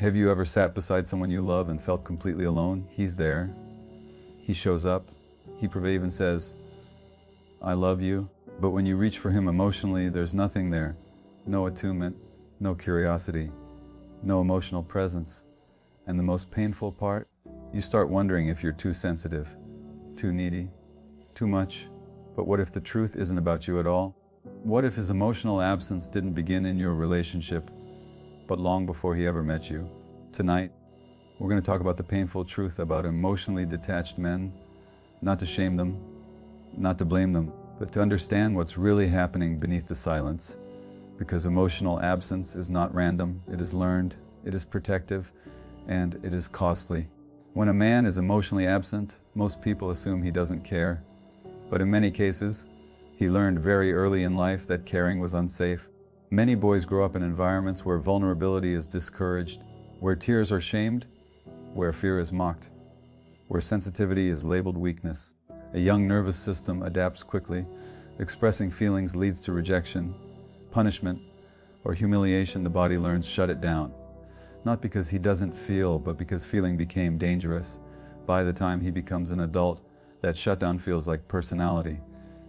Have you ever sat beside someone you love and felt completely alone? He's there. He shows up. He even says, I love you. But when you reach for him emotionally, there's nothing there. No attunement, no curiosity, no emotional presence. And the most painful part, you start wondering if you're too sensitive, too needy, too much. But what if the truth isn't about you at all? What if his emotional absence didn't begin in your relationship, but long before he ever met you? Tonight, we're going to talk about the painful truth about emotionally detached men, not to shame them, not to blame them, but to understand what's really happening beneath the silence. Because emotional absence is not random, it is learned, it is protective, and it is costly. When a man is emotionally absent, most people assume he doesn't care. But in many cases, he learned very early in life that caring was unsafe. Many boys grow up in environments where vulnerability is discouraged, where tears are shamed, where fear is mocked, where sensitivity is labeled weakness. A young nervous system adapts quickly. Expressing feelings leads to rejection, punishment, or humiliation. The body learns shut it down. Not because he doesn't feel, but because feeling became dangerous. By the time he becomes an adult, that shutdown feels like personality.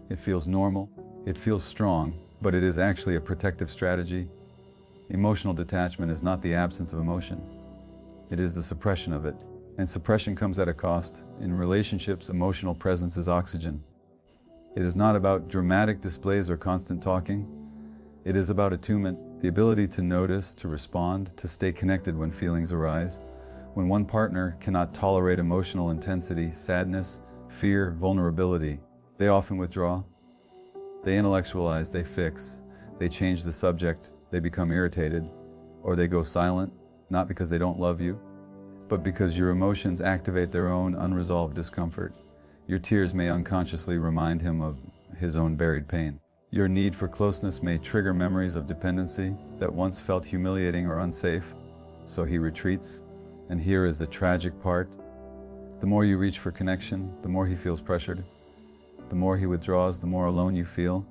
It feels normal, it feels strong, but it is actually a protective strategy. Emotional detachment is not the absence of emotion. It is the suppression of it. And suppression comes at a cost. In relationships, emotional presence is oxygen. It is not about dramatic displays or constant talking. It is about attunement, the ability to notice, to respond, to stay connected when feelings arise. When one partner cannot tolerate emotional intensity, sadness, fear, vulnerability, they often withdraw. They intellectualize, they fix, they change the subject, they become irritated, or they go silent, not because they don't love you, but because your emotions activate their own unresolved discomfort. Your tears may unconsciously remind him of his own buried pain. Your need for closeness may trigger memories of dependency that once felt humiliating or unsafe, so he retreats. And here is the tragic part. The more you reach for connection, the more he feels pressured. The more he withdraws, the more alone you feel.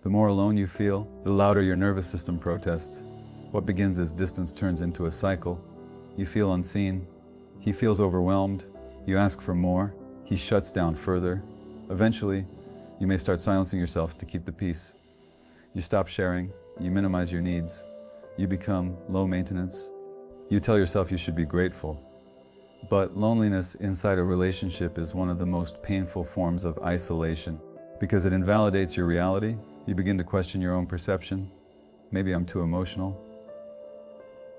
The more alone you feel, the louder your nervous system protests. What begins as distance turns into a cycle. You feel unseen. He feels overwhelmed. You ask for more. He shuts down further. Eventually, you may start silencing yourself to keep the peace. You stop sharing. You minimize your needs. You become low maintenance. You tell yourself you should be grateful. But loneliness inside a relationship is one of the most painful forms of isolation because it invalidates your reality. You begin to question your own perception. Maybe I'm too emotional.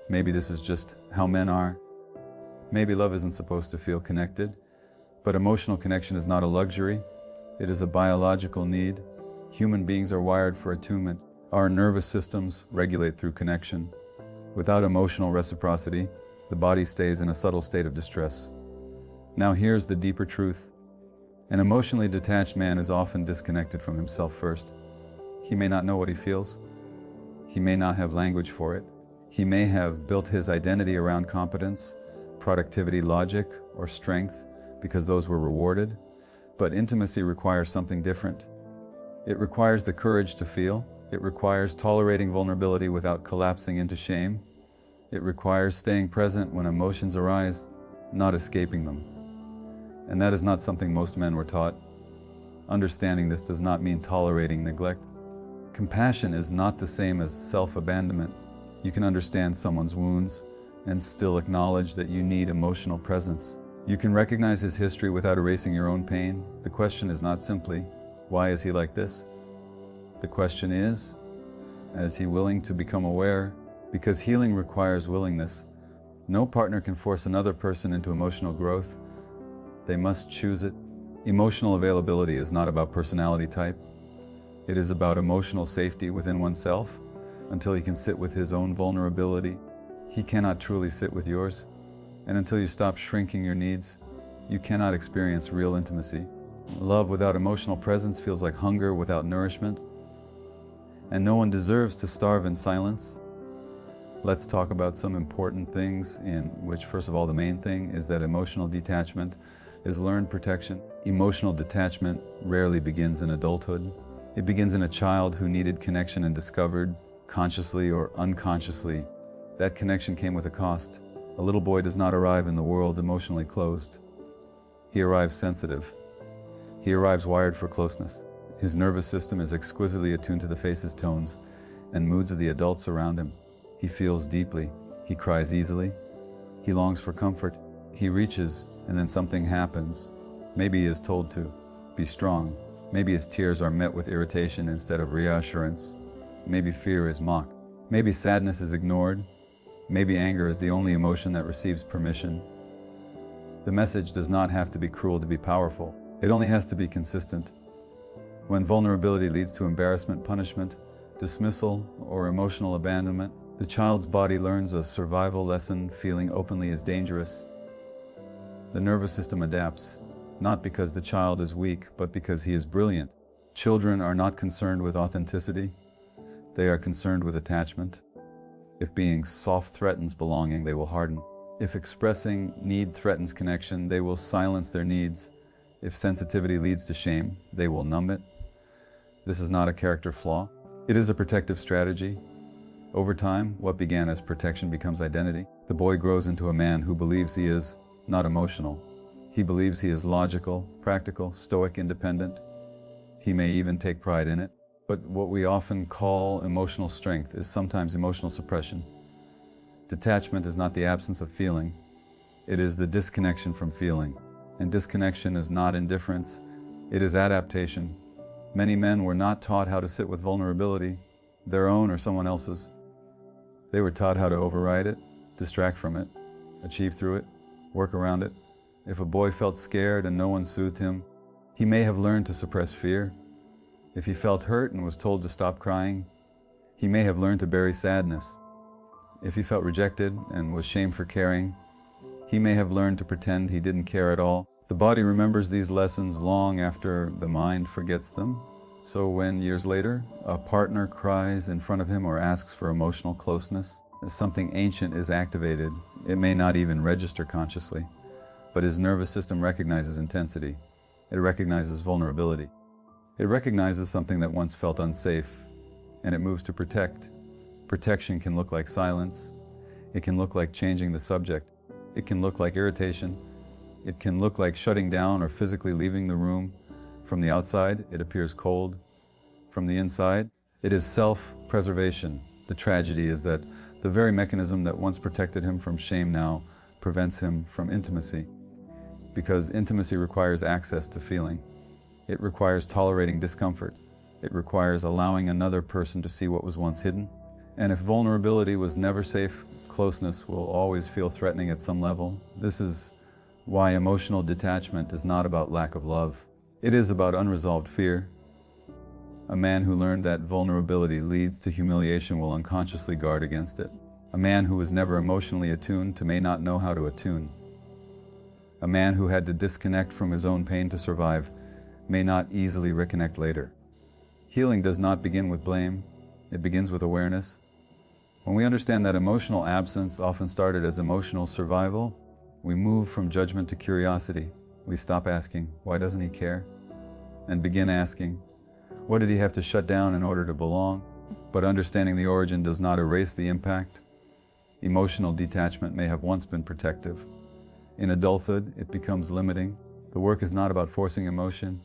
Maybe this is just how men are. Maybe love isn't supposed to feel connected. But emotional connection is not a luxury. It is a biological need. Human beings are wired for attunement. Our nervous systems regulate through connection. Without emotional reciprocity, the body stays in a subtle state of distress. Now here's the deeper truth. An emotionally detached man is often disconnected from himself first. He may not know what he feels. He may not have language for it. He may have built his identity around competence, productivity, logic, or strength because those were rewarded. But intimacy requires something different. It requires the courage to feel. It requires tolerating vulnerability without collapsing into shame. It requires staying present when emotions arise, not escaping them. And that is not something most men were taught. Understanding this does not mean tolerating neglect. Compassion is not the same as self-abandonment. You can understand someone's wounds and still acknowledge that you need emotional presence. You can recognize his history without erasing your own pain. The question is not simply, why is he like this? The question is he willing to become aware? Because healing requires willingness. No partner can force another person into emotional growth. They must choose it. Emotional availability is not about personality type. It is about emotional safety within oneself. Until he can sit with his own vulnerability, he cannot truly sit with yours. And until you stop shrinking your needs, you cannot experience real intimacy. Love without emotional presence feels like hunger without nourishment. And no one deserves to starve in silence. Let's talk about some important things in which, first of all, the main thing is that emotional detachment is learned protection. Emotional detachment rarely begins in adulthood. It begins in a child who needed connection and discovered, consciously or unconsciously, That connection came with a cost. A little boy does not arrive in the world emotionally closed. He arrives sensitive. He arrives wired for closeness. His nervous system is exquisitely attuned to the faces, tones, and moods of the adults around him. He feels deeply. He cries easily. He longs for comfort. He reaches, and then something happens. Maybe he is told to be strong. Maybe his tears are met with irritation instead of reassurance. Maybe fear is mocked. Maybe sadness is ignored. Maybe anger is the only emotion that receives permission. The message does not have to be cruel to be powerful. It only has to be consistent. When vulnerability leads to embarrassment, punishment, dismissal, or emotional abandonment, the child's body learns a survival lesson. Feeling openly is dangerous. The nervous system adapts, not because the child is weak, but because he is brilliant. Children are not concerned with authenticity. They are concerned with attachment. If being soft threatens belonging, they will harden. If expressing need threatens connection, they will silence their needs. If sensitivity leads to shame, they will numb it. This is not a character flaw. It is a protective strategy. Over time, what began as protection becomes identity. The boy grows into a man who believes he is not emotional. He believes he is logical, practical, stoic, independent. He may even take pride in it. But what we often call emotional strength is sometimes emotional suppression. Detachment is not the absence of feeling. It is the disconnection from feeling. And disconnection is not indifference. It is adaptation. Many men were not taught how to sit with vulnerability, their own or someone else's. They were taught how to override it, distract from it, achieve through it, work around it. If a boy felt scared and no one soothed him, he may have learned to suppress fear. If he felt hurt and was told to stop crying, he may have learned to bury sadness. If he felt rejected and was shamed for caring, he may have learned to pretend he didn't care at all. The body remembers these lessons long after the mind forgets them. So when years later, a partner cries in front of him or asks for emotional closeness, something ancient is activated. It may not even register consciously, but his nervous system recognizes intensity. It recognizes vulnerability. It recognizes something that once felt unsafe, and it moves to protect. Protection can look like silence. It can look like changing the subject. It can look like irritation. It can look like shutting down or physically leaving the room. From the outside, it appears cold. From the inside, it is self-preservation. The tragedy is that the very mechanism that once protected him from shame now prevents him from intimacy. Because intimacy requires access to feeling. It requires tolerating discomfort. It requires allowing another person to see what was once hidden. And if vulnerability was never safe, closeness will always feel threatening at some level. This is why emotional detachment is not about lack of love. It is about unresolved fear. A man who learned that vulnerability leads to humiliation will unconsciously guard against it. A man who was never emotionally attuned may not know how to attune. A man who had to disconnect from his own pain to survive may not easily reconnect later. Healing does not begin with blame. It begins with awareness. When we understand that emotional absence often started as emotional survival, we move from judgment to curiosity. We stop asking, why doesn't he care? And begin asking, what did he have to shut down in order to belong? But understanding the origin does not erase the impact. Emotional detachment may have once been protective. In adulthood, it becomes limiting. The work is not about forcing emotion.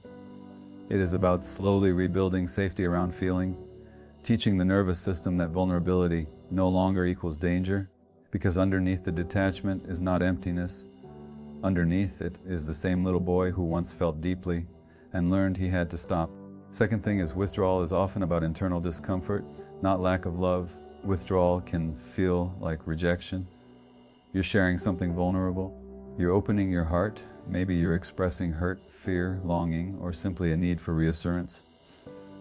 It is about slowly rebuilding safety around feeling, teaching the nervous system that vulnerability no longer equals danger, because underneath the detachment is not emptiness. Underneath it is the same little boy who once felt deeply and learned he had to stop. Second thing is withdrawal is often about internal discomfort, not lack of love. Withdrawal can feel like rejection. You're sharing something vulnerable. You're opening your heart. Maybe you're expressing hurt, fear, longing, or simply a need for reassurance.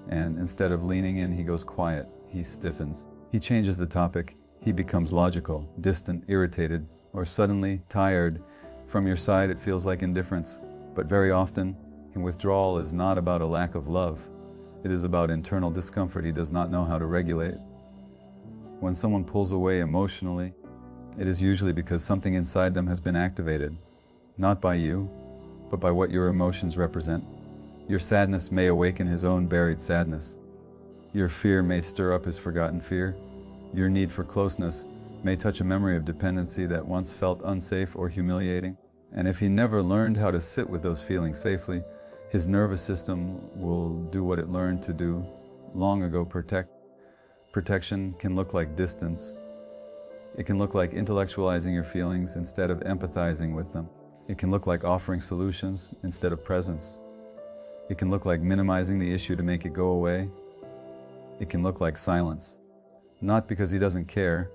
And instead of leaning in, he goes quiet. He stiffens. He changes the topic. He becomes logical, distant, irritated, or suddenly tired. From your side, it feels like indifference. But very often, withdrawal is not about a lack of love. It is about internal discomfort he does not know how to regulate. When someone pulls away emotionally, it is usually because something inside them has been activated. Not by you, but by what your emotions represent. Your sadness may awaken his own buried sadness. Your fear may stir up his forgotten fear. Your need for closeness may touch a memory of dependency that once felt unsafe or humiliating. And if he never learned how to sit with those feelings safely, his nervous system will do what it learned to do long ago. Protection can look like distance. It can look like intellectualizing your feelings instead of empathizing with them. It can look like offering solutions instead of presence. It can look like minimizing the issue to make it go away. It can look like silence. Not because he doesn't care,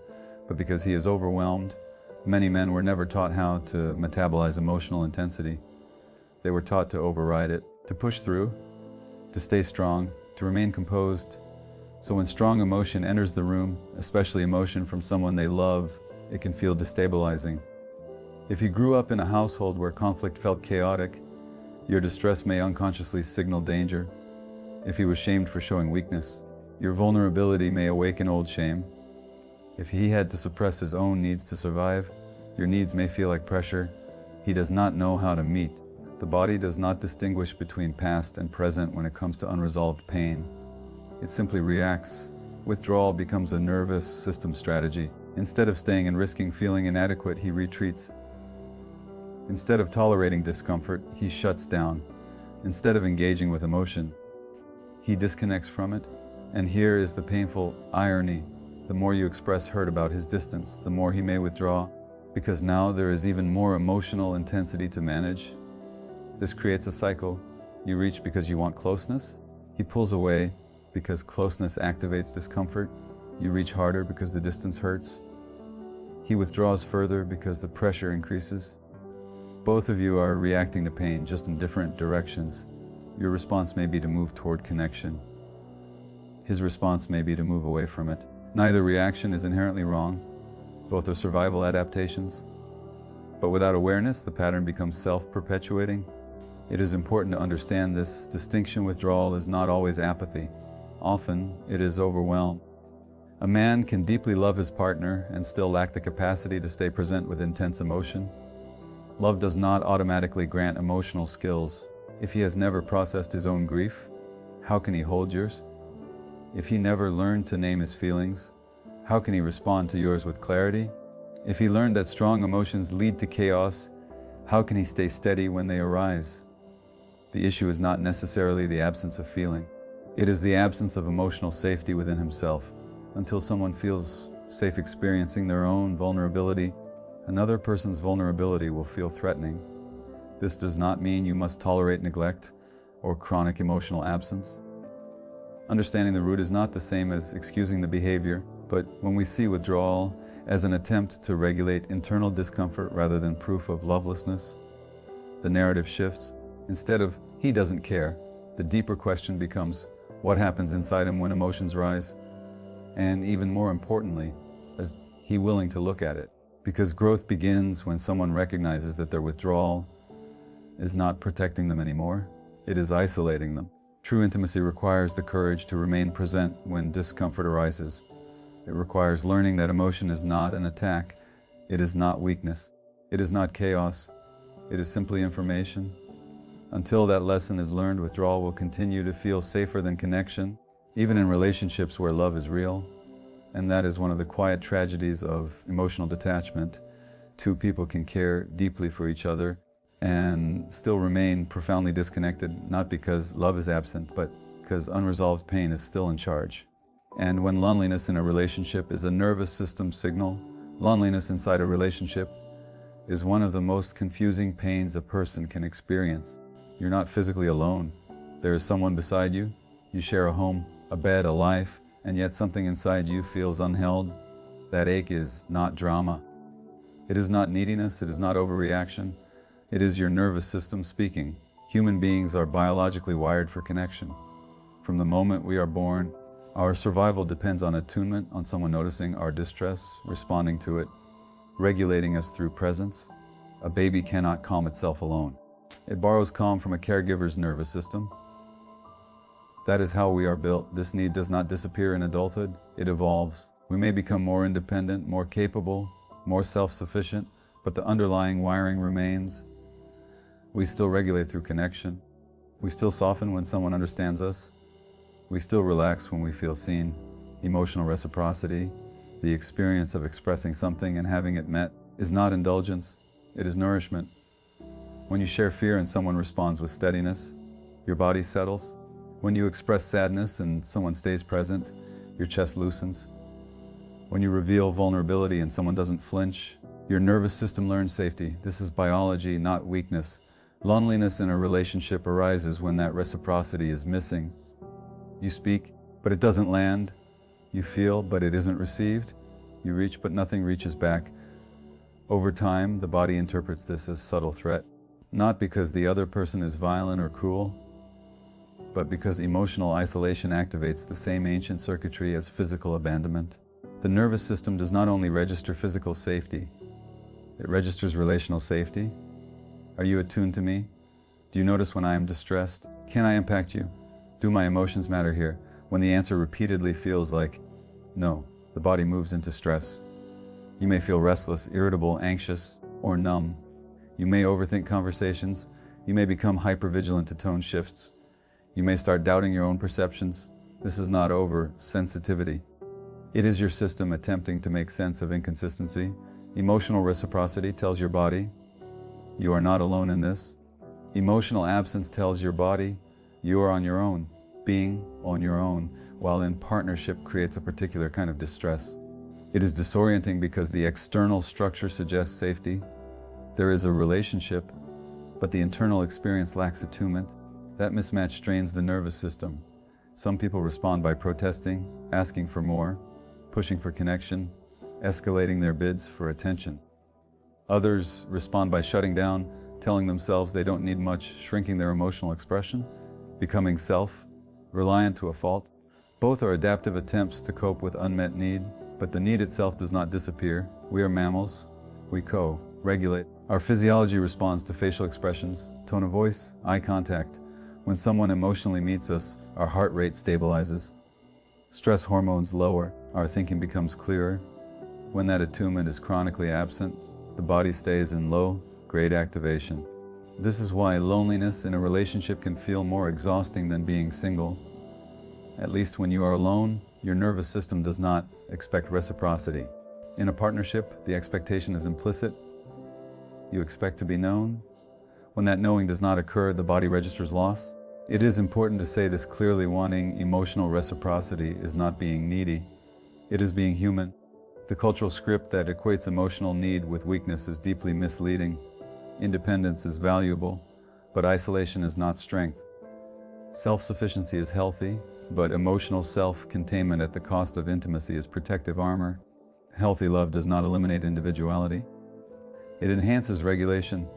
but because he is overwhelmed. Many men were never taught how to metabolize emotional intensity. They were taught to override it, to push through, to stay strong, to remain composed. So when strong emotion enters the room, especially emotion from someone they love, it can feel destabilizing. If you grew up in a household where conflict felt chaotic, your distress may unconsciously signal danger. If he was shamed for showing weakness, your vulnerability may awaken old shame. If he had to suppress his own needs to survive, your needs may feel like pressure he does not know how to meet. The body does not distinguish between past and present when it comes to unresolved pain. It simply reacts. Withdrawal becomes a nervous system strategy. Instead of staying and risking feeling inadequate, he retreats. Instead of tolerating discomfort, he shuts down. Instead of engaging with emotion, he disconnects from it. And here is the painful irony. The more you express hurt about his distance, the more he may withdraw, because now there is even more emotional intensity to manage. This creates a cycle. You reach because you want closeness. He pulls away because closeness activates discomfort. You reach harder because the distance hurts. He withdraws further because the pressure increases. Both of you are reacting to pain, just in different directions. Your response may be to move toward connection. His response may be to move away from it. Neither reaction is inherently wrong. Both are survival adaptations. But without awareness, the pattern becomes self-perpetuating. It is important to understand this distinction. Withdrawal is not always apathy. Often, it is overwhelm. A man can deeply love his partner and still lack the capacity to stay present with intense emotion. Love does not automatically grant emotional skills. If he has never processed his own grief, how can he hold yours? If he never learned to name his feelings, how can he respond to yours with clarity? If he learned that strong emotions lead to chaos, how can he stay steady when they arise? The issue is not necessarily the absence of feeling. It is the absence of emotional safety within himself. Until someone feels safe experiencing their own vulnerability, another person's vulnerability will feel threatening. This does not mean you must tolerate neglect or chronic emotional absence. Understanding the root is not the same as excusing the behavior, but when we see withdrawal as an attempt to regulate internal discomfort rather than proof of lovelessness, the narrative shifts. Instead of, he doesn't care, the deeper question becomes, what happens inside him when emotions rise? And even more importantly, is he willing to look at it? Because growth begins when someone recognizes that their withdrawal is not protecting them anymore, it is isolating them. True intimacy requires the courage to remain present when discomfort arises. It requires learning that emotion is not an attack, it is not weakness, it is not chaos, it is simply information. Until that lesson is learned, withdrawal will continue to feel safer than connection, even in relationships where love is real. And that is one of the quiet tragedies of emotional detachment. Two people can care deeply for each other and still remain profoundly disconnected, not because love is absent, but because unresolved pain is still in charge. And when loneliness in a relationship is a nervous system signal, loneliness inside a relationship is one of the most confusing pains a person can experience. You're not physically alone. There is someone beside you. You share a home, a bed, a life, and yet something inside you feels unheld. That ache is not drama. It is not neediness, it is not overreaction. It is your nervous system speaking. Human beings are biologically wired for connection. From the moment we are born, our survival depends on attunement, on someone noticing our distress, responding to it, regulating us through presence. A baby cannot calm itself alone. It borrows calm from a caregiver's nervous system. That is how we are built. This need does not disappear in adulthood, it evolves. We may become more independent, more capable, more self-sufficient, but the underlying wiring remains. We still regulate through connection. We still soften when someone understands us. We still relax when we feel seen. Emotional reciprocity The experience of expressing something and having it met is not indulgence, it is nourishment. When you share fear and someone responds with steadiness, your body settles. When you express sadness and someone stays present, your chest loosens. When you reveal vulnerability and someone doesn't flinch, your nervous system learns safety. This is biology, not weakness. Loneliness in a relationship arises when that reciprocity is missing. You speak, but it doesn't land. You feel, but it isn't received. You reach, but nothing reaches back. Over time, the body interprets this as subtle threat, not because the other person is violent or cruel, but because emotional isolation activates the same ancient circuitry as physical abandonment. The nervous system does not only register physical safety, it registers relational safety. Are you attuned to me? Do you notice when I am distressed? Can I impact you? Do my emotions matter here? When the answer repeatedly feels like no, the body moves into stress. You may feel restless, irritable, anxious, or numb. You may overthink conversations. You may become hypervigilant to tone shifts. You may start doubting your own perceptions. This is not over-sensitivity. It is your system attempting to make sense of inconsistency. Emotional reciprocity tells your body, you are not alone in this. Emotional absence tells your body, you are on your own. Being on your own, while in partnership, creates a particular kind of distress. It is disorienting because the external structure suggests safety. There is a relationship, but the internal experience lacks attunement. That mismatch strains the nervous system. Some people respond by protesting, asking for more, pushing for connection, escalating their bids for attention. Others respond by shutting down, telling themselves they don't need much, shrinking their emotional expression, becoming self-reliant to a fault. Both are adaptive attempts to cope with unmet need, but the need itself does not disappear. We are mammals. We co-regulate. Our physiology responds to facial expressions, tone of voice, eye contact. When someone emotionally meets us, our heart rate stabilizes. Stress hormones lower, our thinking becomes clearer. When that attunement is chronically absent, the body stays in low-grade activation. This is why loneliness in a relationship can feel more exhausting than being single. At least when you are alone, your nervous system does not expect reciprocity. In a partnership, the expectation is implicit. You expect to be known. When that knowing does not occur, the body registers loss. It is important to say this clearly. Wanting emotional reciprocity is not being needy. It is being human. The cultural script that equates emotional need with weakness is deeply misleading. Independence is valuable, but isolation is not strength. Self-sufficiency is healthy, but emotional self-containment at the cost of intimacy is protective armor. Healthy love does not eliminate individuality. It enhances regulation.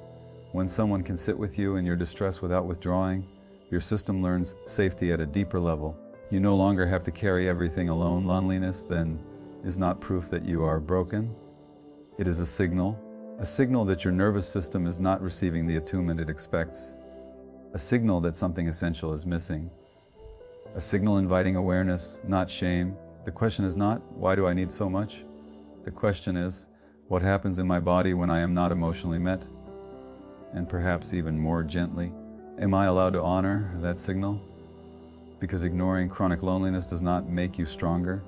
When someone can sit with you in your distress without withdrawing, your system learns safety at a deeper level. You no longer have to carry everything alone. Loneliness, then, is not proof that you are broken. It is a signal that your nervous system is not receiving the attunement it expects, a signal that something essential is missing, a signal inviting awareness, not shame. The question is not, why do I need so much? The question is, what happens in my body when I am not emotionally met? And perhaps even more gently, am I allowed to honor that signal? Because ignoring chronic loneliness does not make you stronger.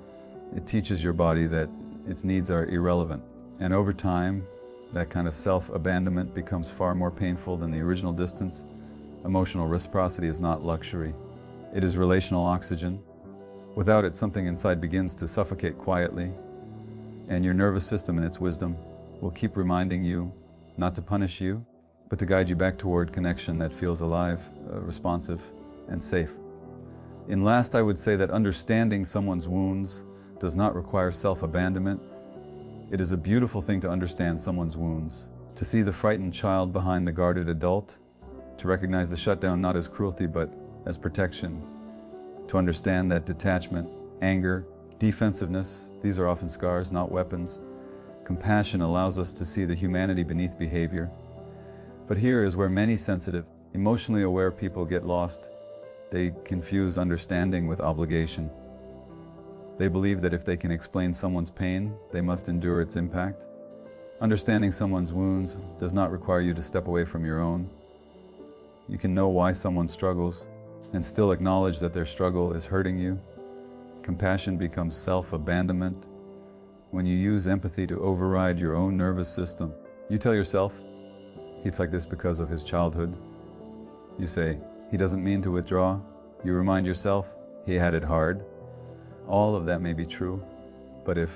It teaches your body that its needs are irrelevant. And over time, that kind of self-abandonment becomes far more painful than the original distance. Emotional reciprocity is not luxury. It is relational oxygen. Without it, something inside begins to suffocate quietly. And your nervous system, in its wisdom, will keep reminding you not to punish you, but to guide you back toward connection that feels alive, responsive, and safe. In last, I would say that understanding someone's wounds does not require self-abandonment. It is a beautiful thing to understand someone's wounds, to see the frightened child behind the guarded adult, to recognize the shutdown not as cruelty but as protection, to understand that detachment, anger, defensiveness, these are often scars, not weapons. Compassion allows us to see the humanity beneath behavior. But here is where many sensitive, emotionally aware people get lost. They confuse understanding with obligation. They believe that if they can explain someone's pain, they must endure its impact. Understanding someone's wounds does not require you to step away from your own. You can know why someone struggles and still acknowledge that their struggle is hurting you. Compassion becomes self-abandonment when you use empathy to override your own nervous system. You tell yourself, he's like this because of his childhood. You say, he doesn't mean to withdraw. You remind yourself, he had it hard. All of that may be true, but if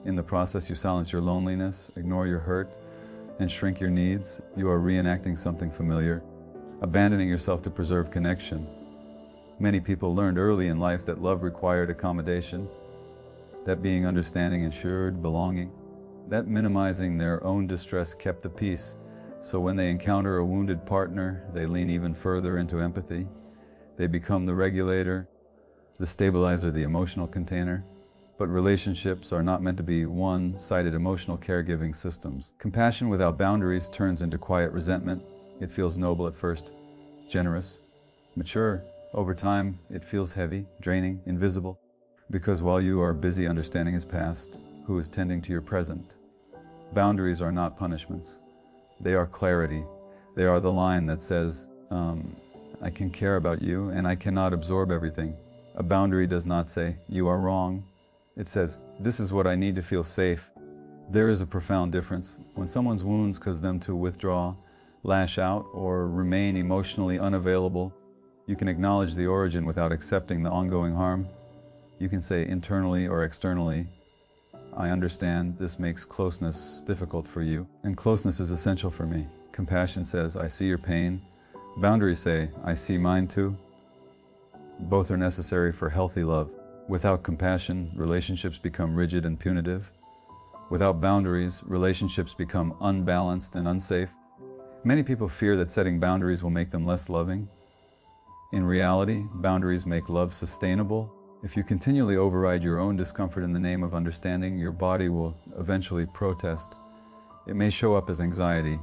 in the process you silence your loneliness, ignore your hurt, and shrink your needs, you are reenacting something familiar, abandoning yourself to preserve connection. Many people learned early in life that love required accommodation, that being understanding ensured belonging, that minimizing their own distress kept the peace. So when they encounter a wounded partner, they lean even further into empathy. They become the regulator, the stabilizer, the emotional container. But relationships are not meant to be one-sided emotional caregiving systems. Compassion without boundaries turns into quiet resentment. It feels noble at first, generous, mature. Over time, it feels heavy, draining, invisible. Because while you are busy understanding his past, who is tending to your present? Boundaries are not punishments. They are clarity. They are the line that says, I can care about you and I cannot absorb everything. A boundary does not say, you are wrong. It says, this is what I need to feel safe. There is a profound difference. When someone's wounds cause them to withdraw, lash out, or remain emotionally unavailable, you can acknowledge the origin without accepting the ongoing harm. You can say internally or externally, I understand this makes closeness difficult for you, and closeness is essential for me. Compassion says, I see your pain. Boundaries say, I see mine too. Both are necessary for healthy love. Without compassion, relationships become rigid and punitive. Without boundaries, relationships become unbalanced and unsafe. Many people fear that setting boundaries will make them less loving. In reality, boundaries make love sustainable. If you continually override your own discomfort in the name of understanding, your body will eventually protest. It may show up as anxiety,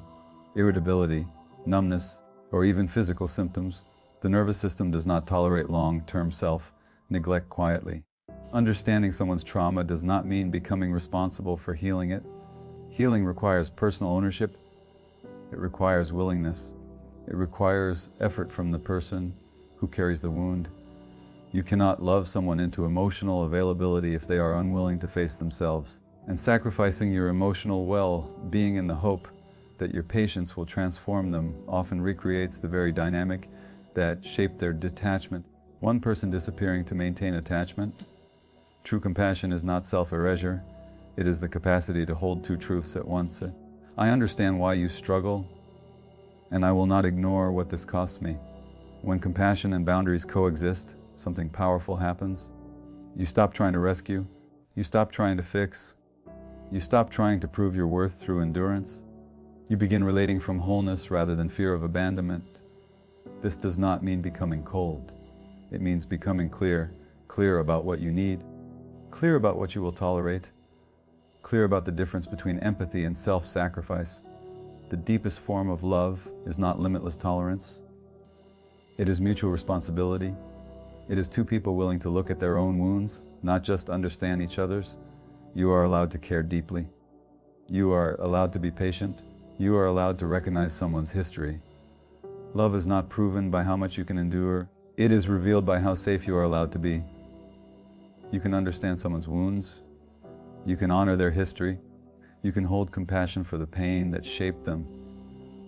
irritability, numbness, or even physical symptoms. The nervous system does not tolerate long-term self-neglect quietly. Understanding someone's trauma does not mean becoming responsible for healing it. Healing requires personal ownership. It requires willingness. It requires effort from the person who carries the wound. You cannot love someone into emotional availability if they are unwilling to face themselves. And sacrificing your emotional well-being in the hope that your patience will transform them often recreates the very dynamic that shaped their detachment. One person disappearing to maintain attachment. True compassion is not self-erasure. It is the capacity to hold two truths at once. I understand why you struggle, and I will not ignore what this costs me. When compassion and boundaries coexist, something powerful happens. You stop trying to rescue. You stop trying to fix. You stop trying to prove your worth through endurance. You begin relating from wholeness rather than fear of abandonment. This does not mean becoming cold. It means becoming clear about what you need, clear about what you will tolerate, clear about the difference between empathy and self-sacrifice. The deepest form of love is not limitless tolerance. It is mutual responsibility. It is two people willing to look at their own wounds, not just understand each other's. You are allowed to care deeply. You are allowed to be patient. You are allowed to recognize someone's history. Love is not proven by how much you can endure. It is revealed by how safe you are allowed to be. You can understand someone's wounds. You can honor their history. You can hold compassion for the pain that shaped them.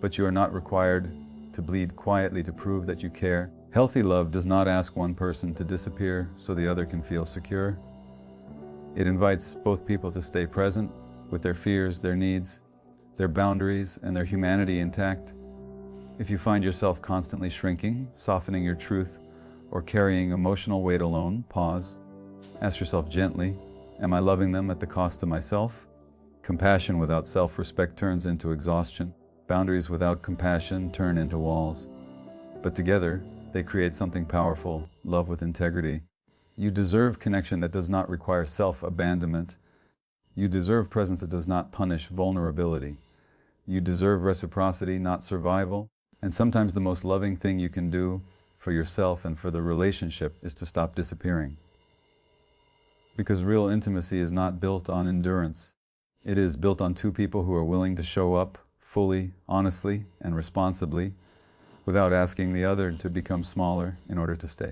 But you are not required to bleed quietly to prove that you care. Healthy love does not ask one person to disappear so the other can feel secure. It invites both people to stay present with their fears, their needs, their boundaries, and their humanity intact. If you find yourself constantly shrinking, softening your truth, or carrying emotional weight alone, pause. Ask yourself gently, am I loving them at the cost to myself? Compassion without self-respect turns into exhaustion. Boundaries without compassion turn into walls. But together, they create something powerful, love with integrity. You deserve connection that does not require self-abandonment. You deserve presence that does not punish vulnerability. You deserve reciprocity, not survival. And sometimes the most loving thing you can do for yourself and for the relationship is to stop disappearing. Because real intimacy is not built on endurance. It is built on two people who are willing to show up fully, honestly, and responsibly, without asking the other to become smaller in order to stay.